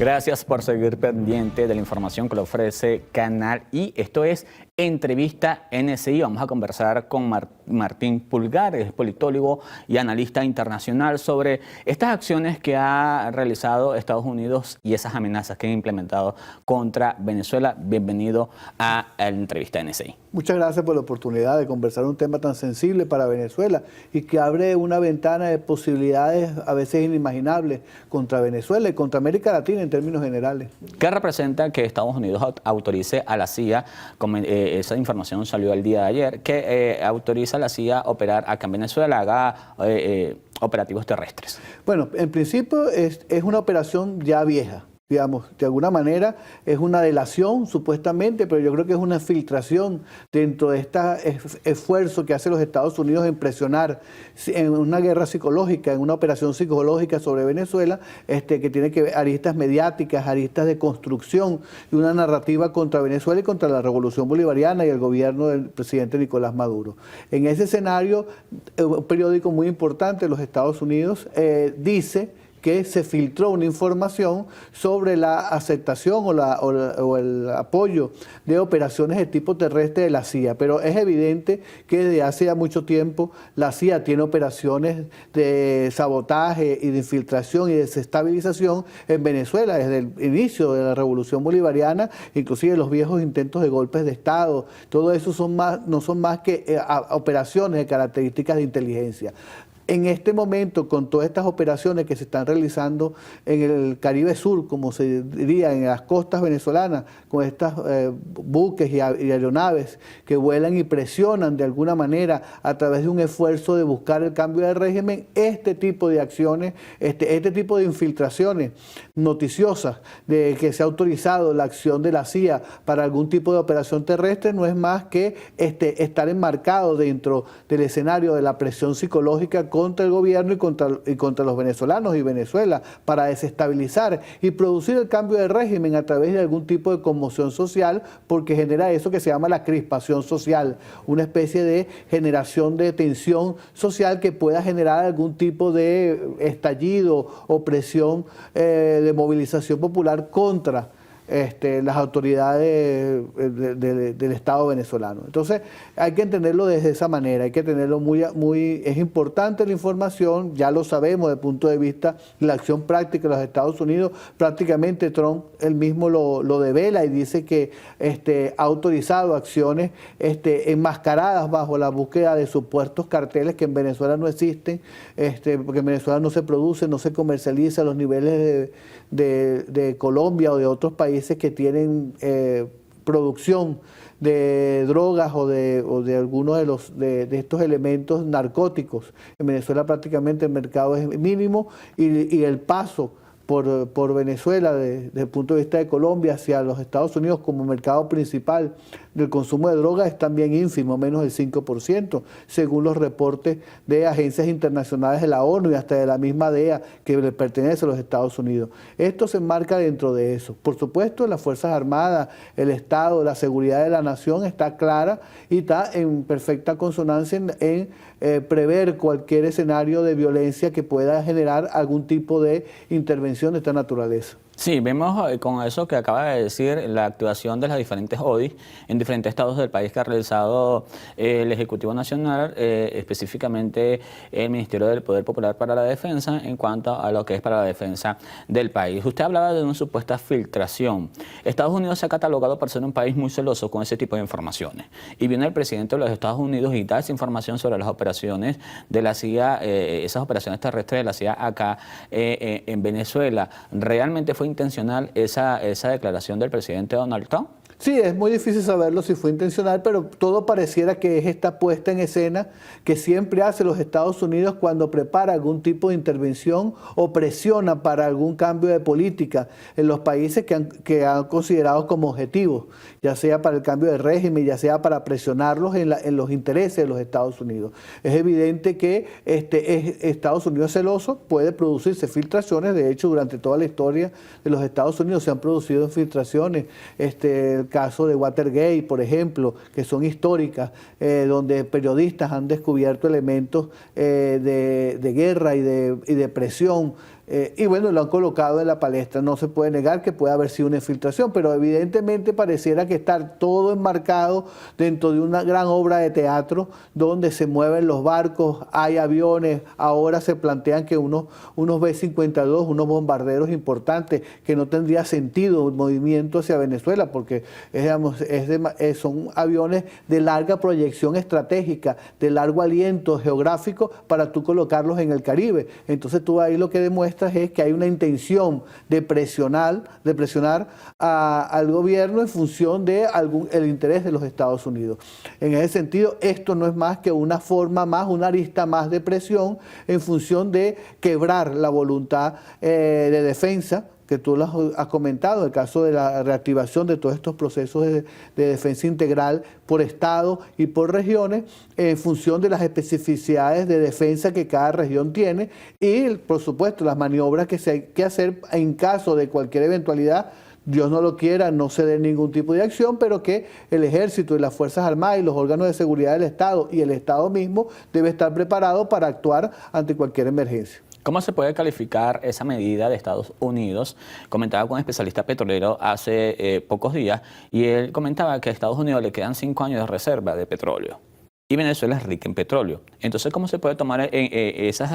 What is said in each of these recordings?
Gracias por seguir pendiente de la información que le ofrece Canal I. Esto es Entrevista NSI. Vamos a conversar con Martín Pulgar, es politólogo y analista internacional, sobre estas acciones que ha realizado Estados Unidos y esas amenazas que han implementado contra Venezuela. Bienvenido a la Entrevista NSI. Muchas gracias por la oportunidad de conversar un tema tan sensible para Venezuela y que abre una ventana de posibilidades a veces inimaginables contra Venezuela y contra América Latina en términos generales. ¿Qué representa que Estados Unidos autorice a la CIA, esa información salió el día de ayer, que autoriza a la CIA a operar acá en Venezuela, haga operativos terrestres? Bueno, en principio es una operación ya vieja. Digamos, de alguna manera es una delación supuestamente, pero yo creo que es una filtración dentro de este esfuerzo que hace los Estados Unidos en presionar en una guerra psicológica, en una operación psicológica sobre Venezuela, que tiene que ver aristas mediáticas, aristas de construcción y una narrativa contra Venezuela y contra la revolución bolivariana y el gobierno del presidente Nicolás Maduro. En ese escenario, un periódico muy importante de los Estados Unidos dice que se filtró una información sobre la aceptación o el apoyo de operaciones de tipo terrestre de la CIA. Pero es evidente que desde hace ya mucho tiempo la CIA tiene operaciones de sabotaje y de infiltración y desestabilización en Venezuela desde el inicio de la Revolución Bolivariana, inclusive los viejos intentos de golpes de Estado. Todo eso no son más que operaciones de características de inteligencia. En este momento, con todas estas operaciones que se están realizando en el Caribe Sur, como se diría, en las costas venezolanas, con estos buques y aeronaves que vuelan y presionan de alguna manera a través de un esfuerzo de buscar el cambio de régimen, este tipo de acciones, este tipo de infiltraciones noticiosas de que se ha autorizado la acción de la CIA para algún tipo de operación terrestre, no es más que estar enmarcado dentro del escenario de la presión psicológica contra el gobierno y contra los venezolanos y Venezuela para desestabilizar y producir el cambio de régimen a través de algún tipo de conmoción social, porque genera eso que se llama la crispación social, una especie de generación de tensión social que pueda generar algún tipo de estallido o presión de movilización popular contra las autoridades del Estado venezolano. Entonces hay que entenderlo desde esa manera, hay que tenerlo es importante la información, ya lo sabemos desde el punto de vista de la acción práctica de los Estados Unidos. Prácticamente Trump él mismo lo devela y dice que ha autorizado acciones enmascaradas bajo la búsqueda de supuestos carteles que en Venezuela no existen, porque en Venezuela no se produce, no se comercializa a los niveles de Colombia o de otros países que tienen producción de drogas o de algunos de estos elementos narcóticos. En Venezuela prácticamente el mercado es mínimo y el paso por Venezuela desde el punto de vista de Colombia hacia los Estados Unidos como mercado principal del consumo de drogas es también ínfimo, menos del 5%, según los reportes de agencias internacionales de la ONU y hasta de la misma DEA que le pertenece a los Estados Unidos. Esto se enmarca dentro de eso. Por supuesto, las Fuerzas Armadas, el Estado, la seguridad de la nación está clara y está en perfecta consonancia en prever cualquier escenario de violencia que pueda generar algún tipo de intervención de esta naturaleza. Sí, vemos con eso que acaba de decir la activación de las diferentes ODI en diferentes estados del país que ha realizado el Ejecutivo Nacional, específicamente el Ministerio del Poder Popular para la Defensa en cuanto a lo que es para la defensa del país. Usted hablaba de una supuesta filtración. Estados Unidos se ha catalogado por ser un país muy celoso con ese tipo de informaciones. Y viene el presidente de los Estados Unidos y da esa información sobre las operaciones de la CIA, esas operaciones terrestres de la CIA acá en Venezuela. ¿Realmente fue intencional esa declaración del presidente Donald Trump? Sí, es muy difícil saberlo si fue intencional, pero todo pareciera que es esta puesta en escena que siempre hace los Estados Unidos cuando prepara algún tipo de intervención o presiona para algún cambio de política en los países que han considerado como objetivos, ya sea para el cambio de régimen, ya sea para presionarlos en los intereses de los Estados Unidos. Es evidente que Estados Unidos celoso puede producirse filtraciones. De hecho, durante toda la historia de los Estados Unidos se han producido filtraciones. El caso de Watergate, por ejemplo, que son históricas, donde periodistas han descubierto elementos de guerra y de presión Y bueno, lo han colocado en la palestra. No se puede negar que puede haber sido una infiltración, pero evidentemente pareciera que está todo enmarcado dentro de una gran obra de teatro donde se mueven los barcos, hay aviones, ahora se plantean que unos B-52, unos bombarderos importantes, que no tendría sentido el movimiento hacia Venezuela, porque digamos, son aviones de larga proyección estratégica, de largo aliento geográfico para tú colocarlos en el Caribe. Entonces tú ahí lo que demuestras es que hay una intención de presionar al gobierno en función de el interés de los Estados Unidos. En ese sentido, esto no es más que una forma más, una arista más de presión en función de quebrar la voluntad de defensa que tú lo has comentado, el caso de la reactivación de todos estos procesos de defensa integral por estado y por regiones, en función de las especificidades de defensa que cada región tiene y, por supuesto, las maniobras que hay que hacer en caso de cualquier eventualidad. Dios no lo quiera, no se dé ningún tipo de acción, pero que el Ejército y las Fuerzas Armadas y los órganos de seguridad del Estado y el Estado mismo debe estar preparado para actuar ante cualquier emergencia. ¿Cómo se puede calificar esa medida de Estados Unidos? Comentaba con un especialista petrolero hace pocos días y él comentaba que a Estados Unidos le quedan 5 años de reserva de petróleo y Venezuela es rica en petróleo. Entonces, ¿cómo se puede tomar esas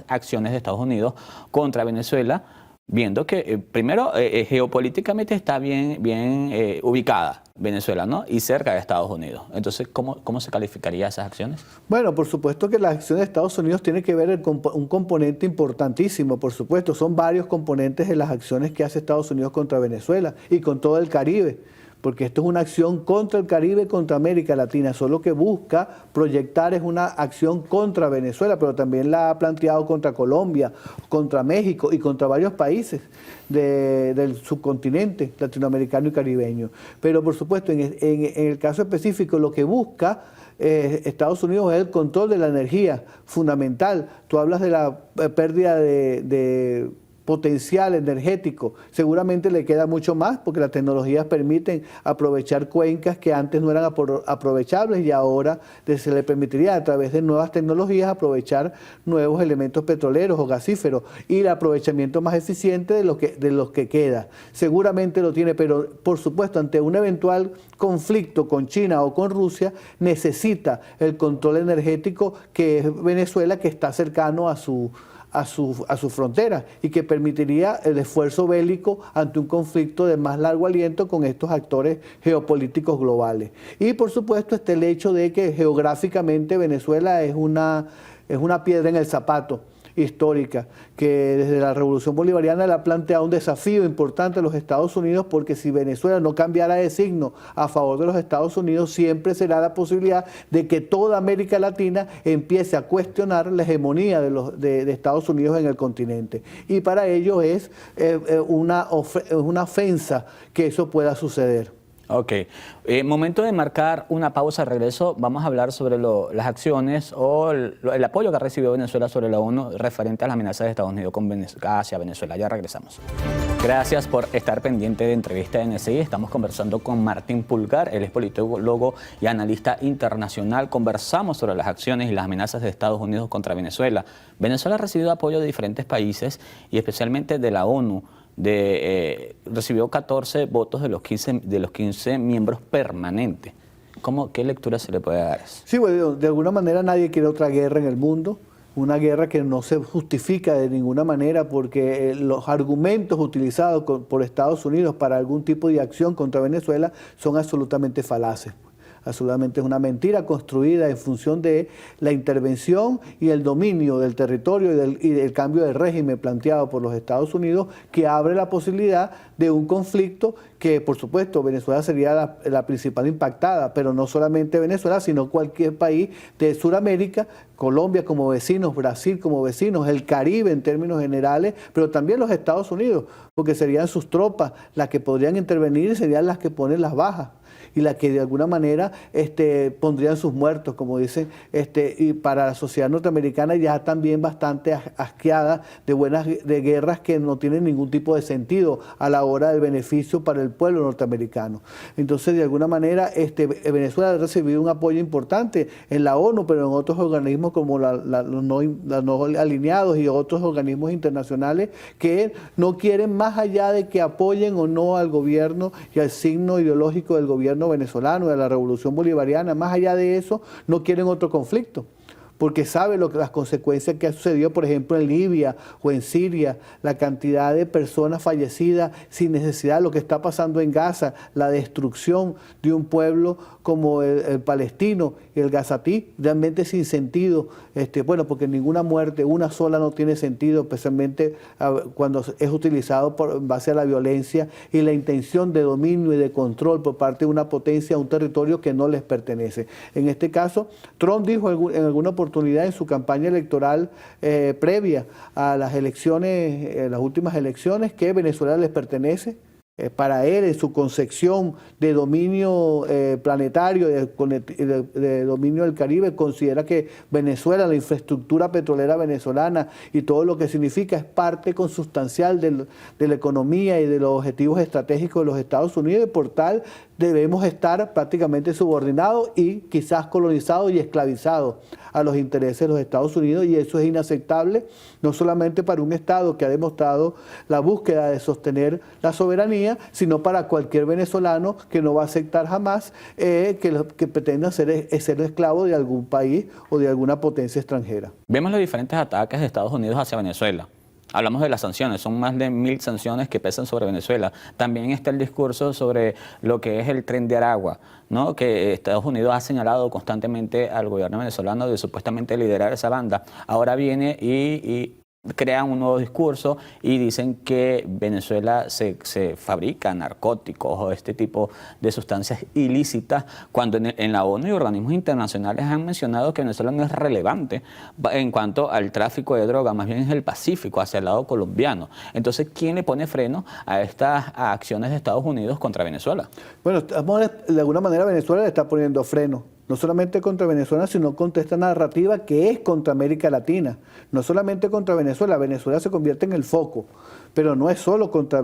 acciones de Estados Unidos contra Venezuela, viendo que primero geopolíticamente está bien ubicada Venezuela, ¿no? Y cerca de Estados Unidos? Entonces, ¿cómo se calificaría esas acciones? Bueno, por supuesto que las acciones de Estados Unidos tienen que ver un componente importantísimo, por supuesto. Son varios componentes de las acciones que hace Estados Unidos contra Venezuela y con todo el Caribe, porque esto es una acción contra el Caribe, contra América Latina. Solo que busca proyectar es una acción contra Venezuela, pero también la ha planteado contra Colombia, contra México y contra varios países del subcontinente latinoamericano y caribeño. Pero por supuesto, en el caso específico, lo que busca Estados Unidos es el control de la energía, fundamental. Tú hablas de la pérdida de potencial energético. Seguramente le queda mucho más porque las tecnologías permiten aprovechar cuencas que antes no eran aprovechables y ahora se le permitiría a través de nuevas tecnologías aprovechar nuevos elementos petroleros o gasíferos y el aprovechamiento más eficiente de los que queda. Seguramente lo tiene, pero por supuesto ante un eventual conflicto con China o con Rusia necesita el control energético que es Venezuela, que está cercano a su frontera y que permitiría el esfuerzo bélico ante un conflicto de más largo aliento con estos actores geopolíticos globales. Y por supuesto está el hecho de que geográficamente Venezuela es una piedra en el zapato histórica, que desde la Revolución Bolivariana le ha planteado un desafío importante a los Estados Unidos, porque si Venezuela no cambiara de signo a favor de los Estados Unidos, siempre será la posibilidad de que toda América Latina empiece a cuestionar la hegemonía de Estados Unidos en el continente. Y para ello es una ofensa que eso pueda suceder. Ok. Momento de marcar una pausa. Regreso. Vamos a hablar sobre las acciones o el apoyo que ha recibido Venezuela sobre la ONU referente a las amenazas de Estados Unidos hacia Venezuela. Ya regresamos. Gracias por estar pendiente de Entrevista de NSI. Estamos conversando con Martín Pulgar. Él es politólogo y analista internacional. Conversamos sobre las acciones y las amenazas de Estados Unidos contra Venezuela. Venezuela ha recibido apoyo de diferentes países y especialmente de la ONU. Recibió 14 votos de los 15 miembros permanentes. ¿Qué lectura se le puede dar a eso? Sí, bueno, de alguna manera nadie quiere otra guerra en el mundo, una guerra que no se justifica de ninguna manera porque los argumentos utilizados por Estados Unidos para algún tipo de acción contra Venezuela son absolutamente falaces. Absolutamente es una mentira construida en función de la intervención y el dominio del territorio y del cambio de régimen planteado por los Estados Unidos, que abre la posibilidad de un conflicto que, por supuesto, Venezuela sería la principal impactada, pero no solamente Venezuela, sino cualquier país de Sudamérica, Colombia como vecinos, Brasil como vecinos, el Caribe en términos generales, pero también los Estados Unidos, porque serían sus tropas las que podrían intervenir y serían las que ponen las bajas. y la que de alguna manera pondrían sus muertos, como dicen, y para la sociedad norteamericana ya también bastante asqueada de guerras que no tienen ningún tipo de sentido a la hora del beneficio para el pueblo norteamericano. Entonces, de alguna manera, Venezuela ha recibido un apoyo importante en la ONU, pero en otros organismos como los no alineados y otros organismos internacionales que no quieren, más allá de que apoyen o no al gobierno y al signo ideológico del gobierno venezolano, de la revolución bolivariana, más allá de eso, no quieren otro conflicto, porque sabe las consecuencias que ha sucedido, por ejemplo, en Libia o en Siria, la cantidad de personas fallecidas sin necesidad, lo que está pasando en Gaza, la destrucción de un pueblo como el palestino y el gazatí, realmente sin sentido, bueno, porque ninguna muerte, una sola, no tiene sentido, especialmente cuando es utilizado en base a la violencia y la intención de dominio y de control por parte de una potencia a un territorio que no les pertenece. En este caso, Trump dijo en alguna oportunidad en su campaña electoral previa a las elecciones, las últimas elecciones, que Venezuela les pertenece. Para él, en su concepción de dominio planetario, de dominio del Caribe, considera que Venezuela, la infraestructura petrolera venezolana y todo lo que significa es parte consustancial de la economía y de los objetivos estratégicos de los Estados Unidos, y por tal debemos estar prácticamente subordinados y quizás colonizados y esclavizados a los intereses de los Estados Unidos, y eso es inaceptable, no solamente para un Estado que ha demostrado la búsqueda de sostener la soberanía, sino para cualquier venezolano que no va a aceptar jamás que pretenda ser esclavo de algún país o de alguna potencia extranjera. Vemos los diferentes ataques de Estados Unidos hacia Venezuela. Hablamos de las sanciones, son más de 1000 sanciones que pesan sobre Venezuela. También está el discurso sobre lo que es el Tren de Aragua, ¿no? Que Estados Unidos ha señalado constantemente al gobierno venezolano de supuestamente liderar esa banda. Ahora viene y crean un nuevo discurso y dicen que Venezuela se fabrica narcóticos o este tipo de sustancias ilícitas, cuando en la ONU y organismos internacionales han mencionado que Venezuela no es relevante en cuanto al tráfico de droga, más bien es el Pacífico, hacia el lado colombiano. Entonces, ¿quién le pone freno a estas acciones de Estados Unidos contra Venezuela? Bueno, de alguna manera Venezuela le está poniendo freno. No solamente contra Venezuela, sino contra esta narrativa que es contra América Latina. No solamente contra Venezuela, Venezuela se convierte en el foco, pero no es solo contra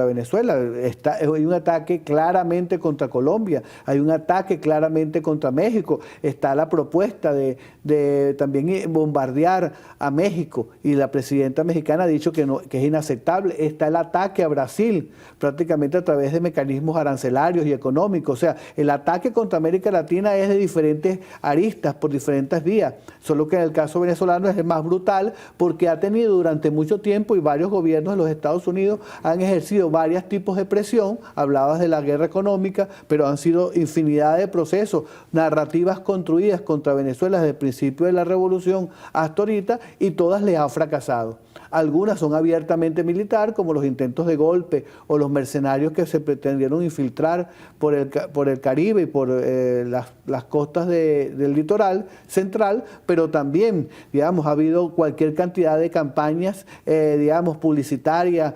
Venezuela. Hay un ataque claramente contra Colombia, hay un ataque claramente contra México. Está la propuesta de también bombardear a México, y la presidenta mexicana ha dicho que es inaceptable. Está el ataque a Brasil, prácticamente a través de mecanismos arancelarios y económicos. O sea, el ataque contra América Latina es de diferentes aristas, por diferentes vías, solo que en el caso venezolano es el más brutal, porque ha tenido durante mucho tiempo, y varios gobiernos de los Estados Unidos han ejercido varios tipos de presión. Hablabas de la guerra económica, pero han sido infinidad de procesos, narrativas construidas contra Venezuela desde el principio de la revolución hasta ahorita, y todas les han fracasado. Algunas son abiertamente militar, como los intentos de golpe o los mercenarios que se pretendieron infiltrar por el Caribe y por las costas del litoral central, pero también, digamos, ha habido cualquier cantidad de campañas, digamos, publicitarias,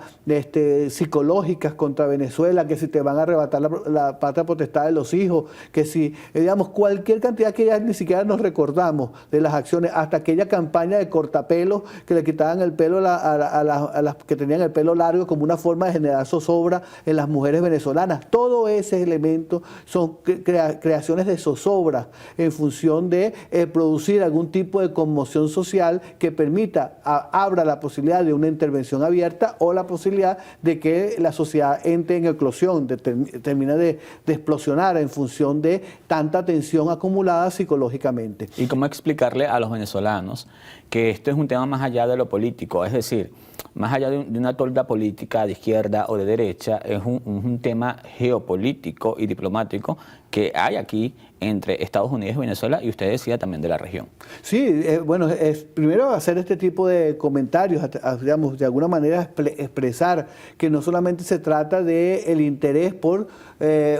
psicológicas contra Venezuela, que si te van a arrebatar la patria potestad de los hijos, que si, digamos, cualquier cantidad que ya ni siquiera nos recordamos de las acciones, hasta aquella campaña de cortapelos que le quitaban el pelo a las que tenían el pelo largo como una forma de generar zozobra en las mujeres venezolanas. Todo ese elemento son creaciones de zozobra en función de producir algún tipo de conmoción social que permita, abra la posibilidad de una intervención abierta o la posibilidad de que la sociedad entre en eclosión, termine de explosionar en función de tanta tensión acumulada psicológicamente. ¿Y cómo explicarle a los venezolanos que esto es un tema más allá de lo político? Es decir, más allá de una tolda política de izquierda o de derecha, es un tema geopolítico y diplomático que hay aquí entre Estados Unidos y Venezuela, y usted decía también de la región. Sí, bueno, primero hacer este tipo de comentarios, digamos, de alguna manera expresar que no solamente se trata del interés por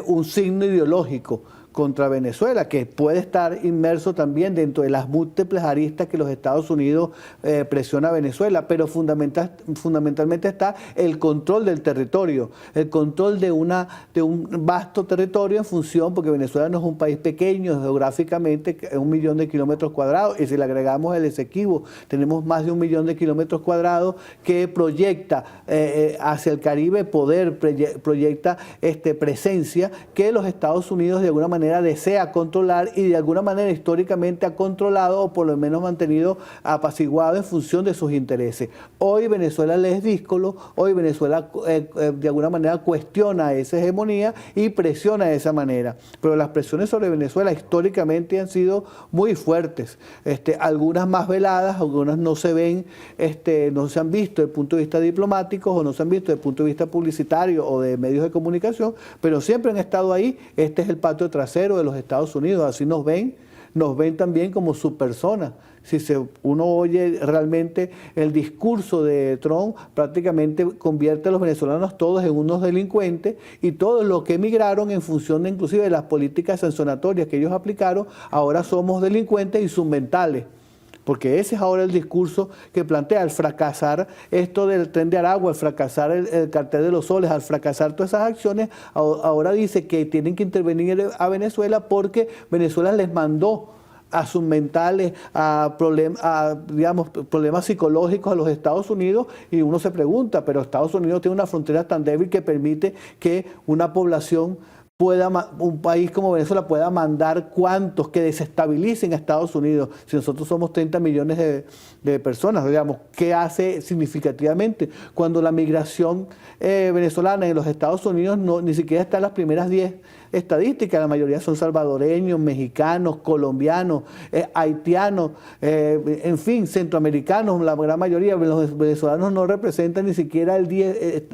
un signo ideológico, contra Venezuela, que puede estar inmerso también dentro de las múltiples aristas que los Estados Unidos presiona a Venezuela, pero fundamentalmente está el control del territorio, el control de un vasto territorio en función, porque Venezuela no es un país pequeño geográficamente, es 1 millón de kilómetros cuadrados, y si le agregamos el Esequibo, tenemos más de 1 millón de kilómetros cuadrados que proyecta hacia el Caribe poder, proyecta presencia que los Estados Unidos de alguna manera desea controlar y de alguna manera históricamente ha controlado o por lo menos mantenido apaciguado en función de sus intereses. Hoy Venezuela le es díscolo, hoy Venezuela de alguna manera cuestiona esa hegemonía y presiona de esa manera. Pero las presiones sobre Venezuela históricamente han sido muy fuertes, algunas más veladas, algunas no se ven, no se han visto desde el punto de vista diplomático o no se han visto desde el punto de vista publicitario o de medios de comunicación, pero siempre han estado ahí. Este es el patio trasero de los Estados Unidos, así nos ven también como su persona. Si uno oye realmente el discurso de Trump, prácticamente convierte a los venezolanos todos en unos delincuentes y todos los que emigraron en función de inclusive de las políticas sancionatorias que ellos aplicaron, ahora somos delincuentes y submentales. Porque ese es ahora el discurso que plantea, al fracasar esto del Tren de Aragua, al fracasar el Cartel de los Soles, al fracasar todas esas acciones, ahora dice que tienen que intervenir a Venezuela porque Venezuela les mandó a submentales, digamos, problemas psicológicos a los Estados Unidos, y uno se pregunta, pero Estados Unidos tiene una frontera tan débil que permite que una población un país como Venezuela pueda mandar cuantos que desestabilicen a Estados Unidos. Si nosotros somos 30 millones de personas, digamos, ¿qué hace significativamente? Cuando la migración venezolana en los Estados Unidos ni siquiera está en las primeras 10 estadísticas, la mayoría son salvadoreños, mexicanos, colombianos, haitianos, en fin, centroamericanos, la gran mayoría. Los venezolanos no representan ni siquiera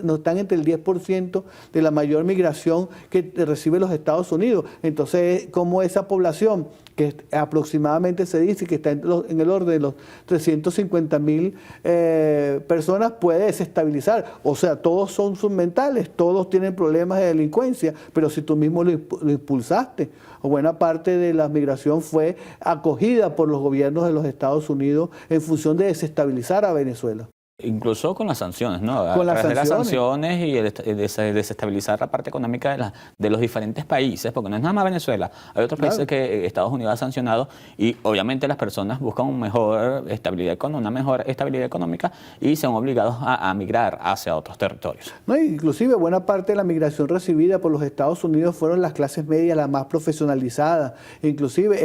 no están entre el 10% de la mayor migración que recibe los Estados Unidos. Entonces, ¿cómo esa población, que aproximadamente se dice que está en el orden de los 350.000 personas, puede desestabilizar? O sea, todos son submentales, todos tienen problemas de delincuencia, pero si tú mismo lo impulsaste, o buena parte de la migración fue acogida por los gobiernos de los Estados Unidos en función de desestabilizar a Venezuela. Incluso con las sanciones, ¿no? Con las través de las sanciones. sanciones y desestabilizar la parte económica de los diferentes países, porque no es nada más Venezuela. Hay otros países que Estados Unidos ha sancionado y obviamente las personas buscan una mejor estabilidad económica y son obligados a migrar hacia otros territorios. No, inclusive buena parte de la migración recibida por los Estados Unidos fueron las clases medias, las más profesionalizadas, inclusive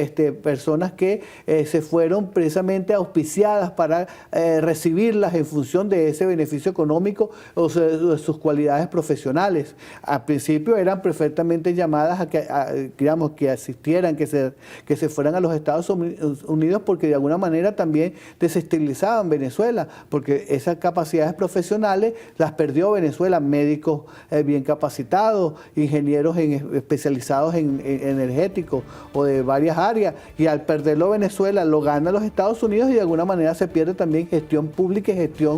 personas que se fueron precisamente auspiciadas para recibirlas en función de ese beneficio económico o de sus cualidades profesionales. Al principio eran perfectamente llamadas a que asistieran, que se fueran a los Estados Unidos, porque de alguna manera también desestabilizaban Venezuela, porque esas capacidades profesionales las perdió Venezuela, médicos bien capacitados, ingenieros especializados en energéticos o de varias áreas, y al perderlo Venezuela lo gana los Estados Unidos y de alguna manera se pierde también gestión pública y gestión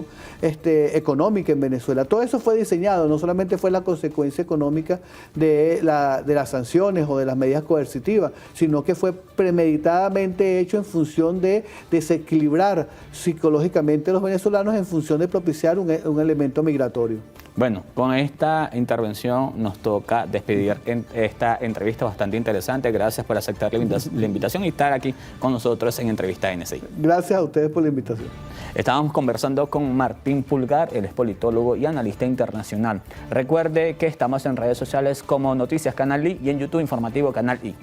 económica en Venezuela. Todo eso fue diseñado, no solamente fue la consecuencia económica de las sanciones o de las medidas coercitivas, sino que fue premeditadamente hecho en función de desequilibrar psicológicamente a los venezolanos en función de propiciar un elemento migratorio. Bueno, con esta intervención nos toca despedir esta entrevista bastante interesante. Gracias por aceptar la invitación y estar aquí con nosotros en Entrevista NSI. Gracias a ustedes por la invitación. Estábamos conversando con Martín Pulgar, él es politólogo y analista internacional. Recuerde que estamos en redes sociales como Noticias Canal I y en YouTube Informativo Canal I.